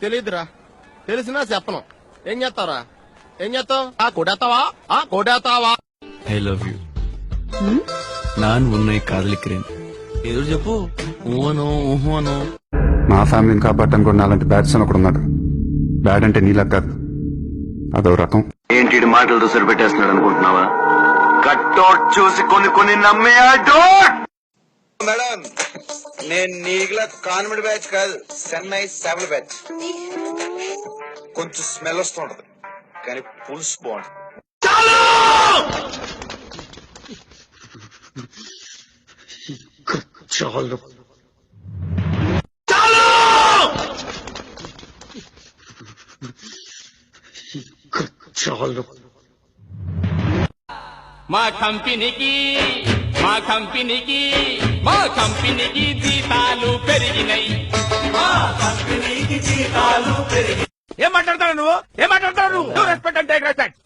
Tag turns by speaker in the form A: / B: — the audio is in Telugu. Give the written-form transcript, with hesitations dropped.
A: తెలీదురా. తెలిసినా చెప్పను. ఏం చేస్తావురా? ఏం చేస్తావు? కొడేస్తావా?
B: I love you. நான் உன்னை காதலிக்கிறேன். ఏదో చెప్పు. ఊహను
C: మా ఫ్యామిలీని కాపాడటానికి కూడా అలాంటి బ్యాడ్స్ అని ఒకడు ఉన్నాడు. బ్యాడ్ అంటే నీలా కాదు, అదో రకం.
D: ఏంటి మాటలతో సరిపెట్టేస్తున్నాడు అనుకుంటున్నావా? కట్టౌట్ చూసి కొన్ని నమ్మేయాడు.
E: మేడం, నేను నీకులా కాన్వెంట్ బ్యాచ్ కాదు, చెన్నై 7 బ్యాచ్. కొంచెం స్మెల్ వస్తుంటది కానీ పులుసు బాగుంటుంది.
F: మా కంపెనీకి జీతాలు పెరిగినాయి. ఏం మాట్లాడతావు నువ్వు? రెస్పెక్ట్ అంటే రెస్పెక్ట్.